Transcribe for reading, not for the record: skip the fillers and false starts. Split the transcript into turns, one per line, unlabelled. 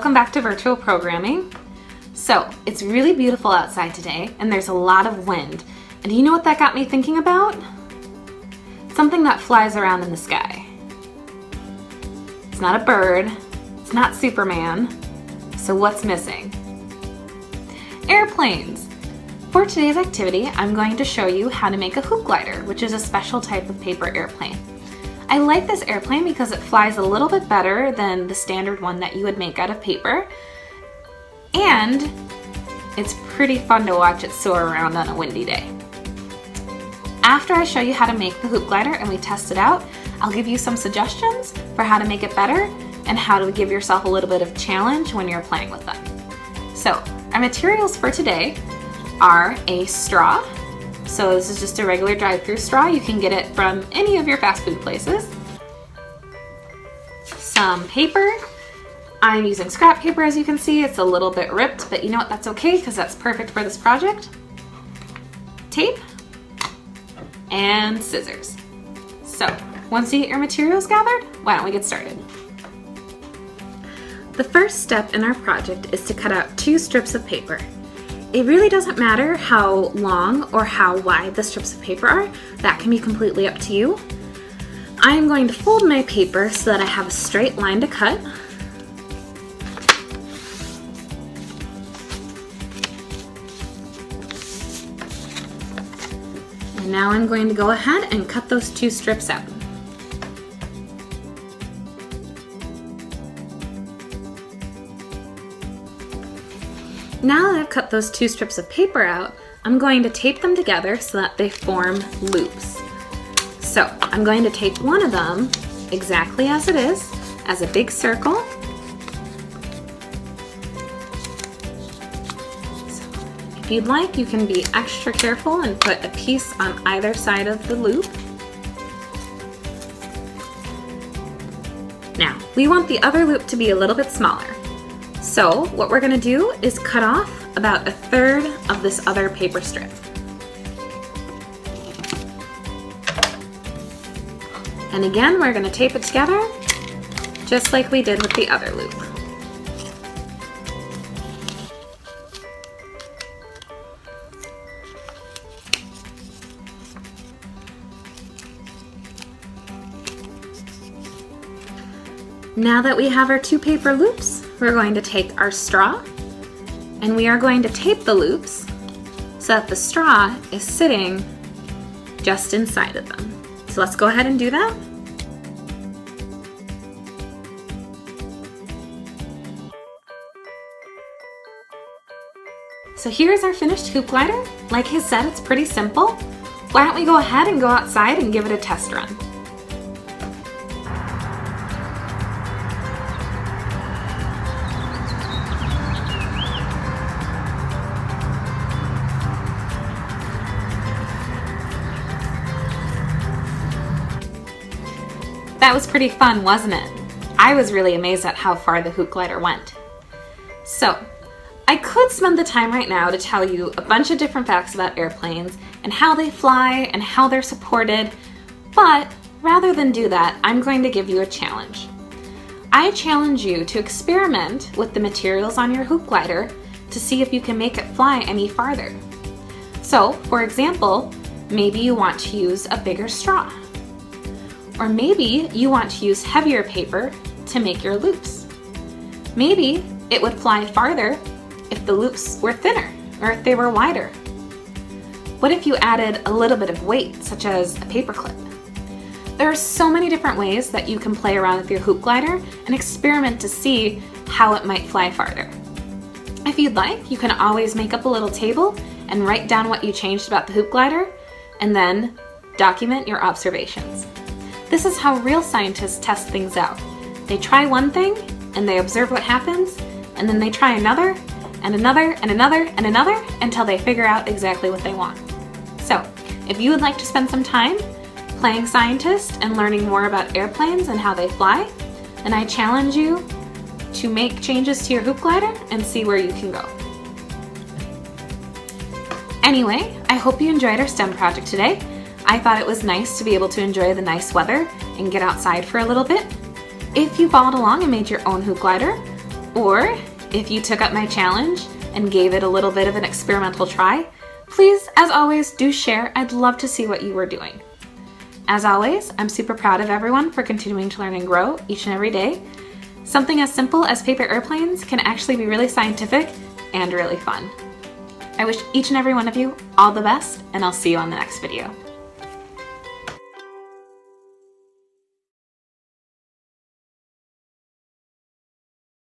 welcome back to Virtual Programming. So, it's really beautiful outside today and there's a lot of wind. And do you know what that got me thinking about? Something that flies around in the sky. It's not a bird, it's not Superman. So what's missing? Airplanes. For today's activity, I'm going to show you how to make a hoop glider, which is a special type of paper airplane. I like this airplane because it flies a little bit better than the standard one that you would make out of paper. And it's pretty fun to watch it soar around on a windy day. After I show you how to make the hoop glider and we test it out, I'll give you some suggestions for how to make it better and how to give yourself a little bit of challenge when you're playing with them. So, our materials for today are a straw. So this is just a regular drive-through straw. You can get it from any of your fast food places. Some paper. I'm using scrap paper, as you can see. It's a little bit ripped, but you know what? That's okay because that's perfect for this project. Tape and scissors. So once you get your materials gathered, why don't we get started? The first step in our project is to cut out 2 strips of paper. It really doesn't matter how long or how wide the strips of paper are. That can be completely up to you. I'm going to fold my paper so that I have a straight line to cut. And now I'm going to go ahead and cut those 2 strips out. Now that I've cut those 2 strips of paper out, I'm going to tape them together so that they form loops. So I'm going to tape one of them exactly as it is, as a big circle. So if you'd like, you can be extra careful and put a piece on either side of the loop. Now, we want the other loop to be a little bit smaller. So what we're going to do is cut off about 1/3 of this other paper strip. And again, we're going to tape it together just like we did with the other loop. Now that we have our 2 paper loops, we're going to take our straw and we are going to tape the loops so that the straw is sitting just inside of them. So let's go ahead and do that. So here's our finished hoop glider. Like I said, it's pretty simple. Why don't we go ahead and go outside and give it a test run? That was pretty fun, wasn't it? I was really amazed at how far the hoop glider went. So, I could spend the time right now to tell you a bunch of different facts about airplanes and how they fly and how they're supported, but rather than do that, I'm going to give you a challenge. I challenge you to experiment with the materials on your hoop glider to see if you can make it fly any farther. So, for example, maybe you want to use a bigger straw. Or maybe you want to use heavier paper to make your loops. Maybe it would fly farther if the loops were thinner or if they were wider. What if you added a little bit of weight, such as a paper clip? There are so many different ways that you can play around with your hoop glider and experiment to see how it might fly farther. If you'd like, you can always make up a little table and write down what you changed about the hoop glider and then document your observations. This is how real scientists test things out. They try one thing and they observe what happens, and then they try another and another and another and another until they figure out exactly what they want. So, if you would like to spend some time playing scientist and learning more about airplanes and how they fly, then I challenge you to make changes to your hoop glider and see where you can go. Anyway, I hope you enjoyed our STEM project today. I thought it was nice to be able to enjoy the nice weather and get outside for a little bit. If you followed along and made your own hoop glider, Or if you took up my challenge and gave it a little bit of an experimental try, please, as always, do share. I'd love to see what you were doing. As always, I'm super proud of everyone for continuing to learn and grow each and every day. Something as simple as paper airplanes can actually be really scientific and really fun. I wish each and every one of you all the best, and I'll see you on the next video.